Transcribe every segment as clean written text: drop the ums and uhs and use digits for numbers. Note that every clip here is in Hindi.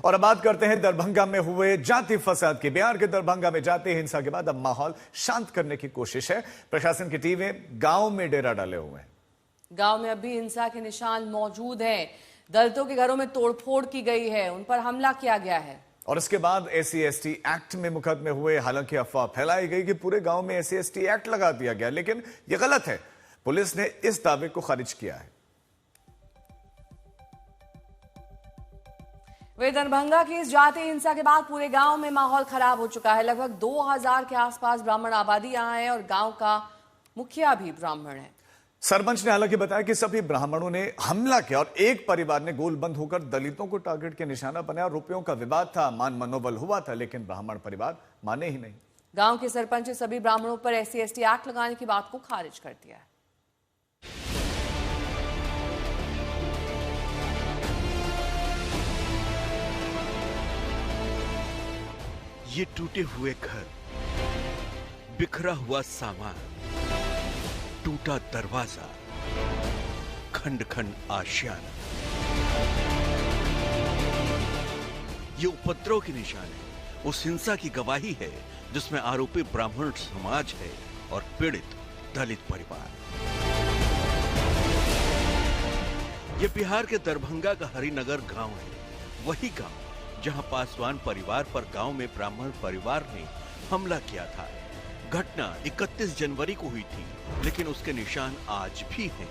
और अब बात करते हैं दरभंगा में हुए जाति फसाद की। बिहार के दरभंगा में जाति हिंसा के बाद अब माहौल शांत करने की कोशिश है। प्रशासन की टीमें गांव में डेरा डाले हुए हैं। गांव में अभी हिंसा के निशान मौजूद हैं। दलितों के घरों में तोड़फोड़ की गई है, उन पर हमला किया गया है। और इसके बाद SC/ST एक्ट में मुकदमे हुए। हालांकि अफवाह फैलाई गई कि पूरे गांव में SC/ST एक्ट लगा दिया गया, लेकिन यह गलत है। पुलिस ने इस दावे को खारिज किया है। वे दरभंगा की इस जाति हिंसा के बाद पूरे गांव में माहौल खराब हो चुका है। लगभग 2000 के आसपास ब्राह्मण आबादी यहाँ है और गांव का मुखिया भी ब्राह्मण है। सरपंच ने हालांकि बताया कि सभी ब्राह्मणों ने हमला किया और एक परिवार ने गोलबंद होकर दलितों को टारगेट के निशाना बनाया। रुपयों का विवाद था, मान मनोबल हुआ था, लेकिन ब्राह्मण परिवार माने ही नहीं। गांव के सरपंच ने सभी ब्राह्मणों पर SC/ST एक्ट लगाने की बात को खारिज कर दिया है। ये टूटे हुए घर, बिखरा हुआ सामान, टूटा दरवाजा, खंड खंड आशियाना, ये उपद्रव के निशान है। उस हिंसा की गवाही है जिसमें आरोपी ब्राह्मण समाज है और पीड़ित दलित परिवार। ये बिहार के दरभंगा का हरिनगर गांव है, वही गांव जहां पासवान परिवार पर गांव में ब्राह्मण परिवार ने हमला किया था। घटना 31 जनवरी को हुई थी, लेकिन उसके निशान आज भी हैं।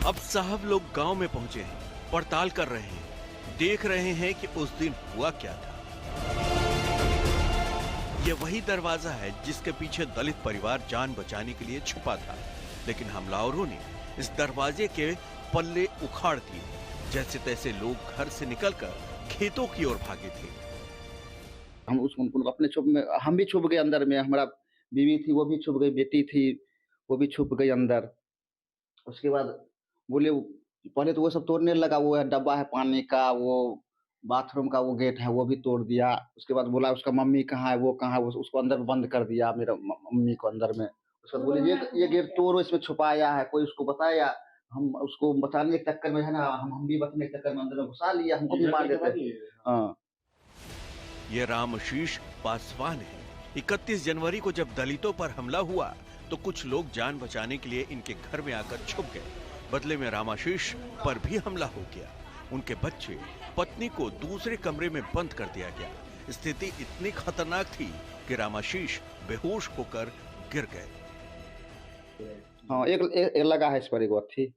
अब साहब लोग गांव में पहुंचे हैं, पड़ताल कर रहे हैं, देख रहे हैं कि उस दिन हुआ क्या था। यह वही दरवाजा है जिसके पीछे दलित परिवार जान बचाने के लिए छुपा था, लेकिन हमलावरों ने इस दरवाजे के पल्ले उखाड़ दिए। जैसे तैसे लोग घर से निकलकर खेतों की ओर भागे थे। हम उनको अपने छुप में, हम भी छुप गए अंदर में। हमारा बीवी थी वो भी छुप गई, बेटी थी वो भी छुप गई अंदर। उसके बाद बोले, पहले तो वो सब तोड़ने लगा। वो डब्बा है पानी का, वो बाथरूम का वो गेट है वो भी तोड़ दिया। उसके बाद बोला उसका मम्मी कहाँ है, वो कहाँ है, उसको अंदर बंद कर दिया, मेरा मम्मी को अंदर में। उसके बाद बोले ये गेट तोड़ो, इसमें छुपाया है, कोई उसको बताया। हम उसको बचाने के चक्कर में है ना, हम भी बचने के चक्कर में अंदर में घुसा लिया, हमको भी मार देते। हाँ, ये रामशीष पासवान है। 31 जनवरी को जब दलितों पर हमला हुआ तो कुछ लोग जान बचाने के लिए इनके घर में आकर छुप गए। बदले में रामाशीष पर भी हमला हो गया। उनके बच्चे, पत्नी को दूसरे कमरे में बंद कर दिया गया। स्थिति इतनी खतरनाक थी कि रामाशीष बेहोश होकर गिर गए। हाँ, एक लगा है इस पर, एक थी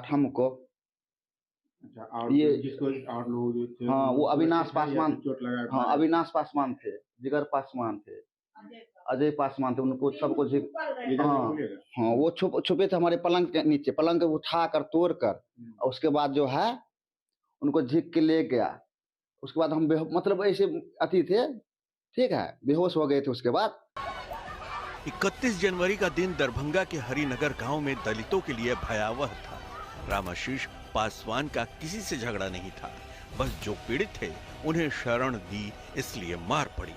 हमको। और ये जिसको और लोग जो थे, हाँ, वो अविनाश पासवान, चोट लगा। हाँ अविनाश पासवान थे, जिगर पासवान थे, अजय पासवान थे। उनको सबको हाँ वो छुपे थे हमारे पलंग के नीचे। पलंग को उठा कर तोड़ कर और उसके बाद जो है उनको झिक के ले गया। उसके बाद हम मतलब ऐसे अति थे, ठीक है, बेहोश हो गए थे। उसके बाद 31 जनवरी का दिन दरभंगा के हरिनगर गांव में दलितों के लिए भयावह था। रामाशीष पासवान का किसी से झगड़ा नहीं था, बस जो पीड़ित थे उन्हें शरण दी, इसलिए मार पड़ी।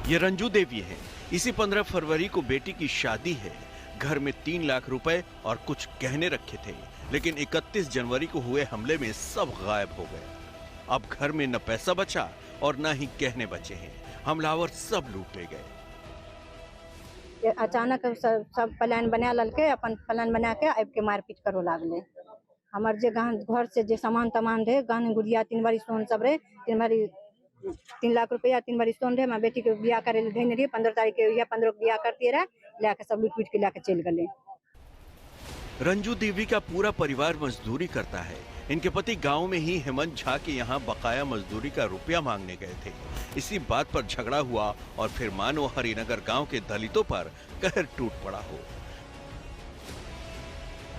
ये रंजू देवी है। इसी 15 फरवरी को बेटी की शादी है। घर में 3 लाख रुपए और कुछ गहने रखे थे, लेकिन 31 जनवरी को हुए हमले में सब गायब हो गए। अब घर में न पैसा बचा और न ही गहने बचे हैं। हमलावर सब लूट ले गए। अचानक सब प्लान बना ललके, अपन प्लान बना के आबि के मारपीट करो लागले। हमार जे घर से जे सामान तमान रहे, गहने गुड़िया 3 बारी सोन सब रहे, 3 लाख रुपया 3 बारी सोन रहे। बेटी के बियाह करे देने रही, 15 तारीख के या 15 के बियाह करती रहे, लेके सब लूट पीट के लेके चल गए। रंजू देवी का पूरा परिवार मजदूरी करता है। इनके पति गांव में ही हेमंत झा के यहाँ बकाया मजदूरी का रुपया मांगने गए थे। इसी बात पर झगड़ा हुआ और फिर मानो हरिनगर गांव के दलितों पर कहर टूट पड़ा हो।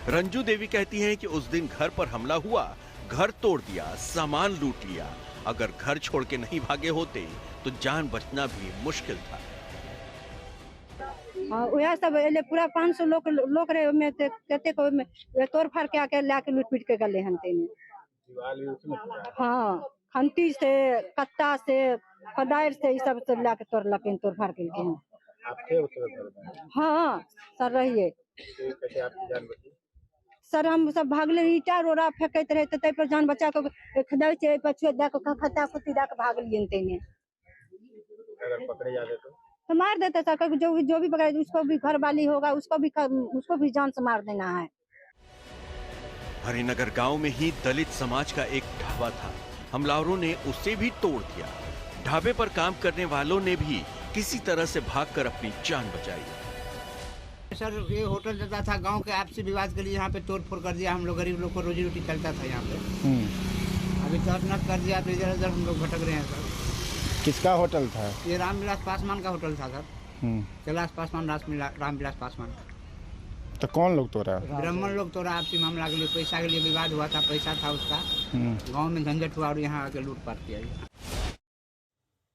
रंजू देवी कहती हैं कि उस दिन घर पर हमला हुआ, घर तोड़ दिया, सामान लूट लिया। अगर घर छोड़ के नहीं भागे होते तो जान बचना भी मुश्किल था। वह सब पूरा 500 लोग रहे में, कहते को तोड़ फाड़ के आके लाके लूट पीट के गले हनते ने। हाँ, खंती से, कत्ता से, कोदार से, ये सब लाके तोड़ फाड़ के। हाँ सर रहिए कैसे आपकी जान बची? सर हम सब भागले, ईटा रोड़ा फेंकैत रहे तो पर जान बचा के खदै छै पछुए दे के खत्ता खुत्ती दे के भागलिए तेने। अगर पकड़े जाते तो मार देते सर, जो भी पकड़े उसको भी घर वाली होगा उसको भी जान से मार देना है। हरिनगर गांव में ही दलित समाज का एक ढाबा था। हमलावरों ने उसे भी तोड़ दिया। ढाबे पर काम करने वालों ने भी किसी तरह से भागकर अपनी जान बचाई। सर ये होटल चलता था, गांव के आपसी विवाद के लिए यहाँ पे तोड़ फोड़ कर दिया। हम लोग गरीब लोग को रोजी रोटी चलता था यहाँ पे, अभी तहस कर दिया तो इधर उधर हम लोग भटक रहे हैं सर। किसका होटल था? ये रामविलास पासवान का होटल था सर। कैलाश पासवान, रामविलास पासवान। तो कौन लोग तोड़ा? ब्राह्मण लोग तोड़ा। आपसी मामला के लिए, पैसा के लिए विवाद हुआ था, पैसा था उसका, गाँव में झंझट हुआ और यहाँ आके लूटपाट किया।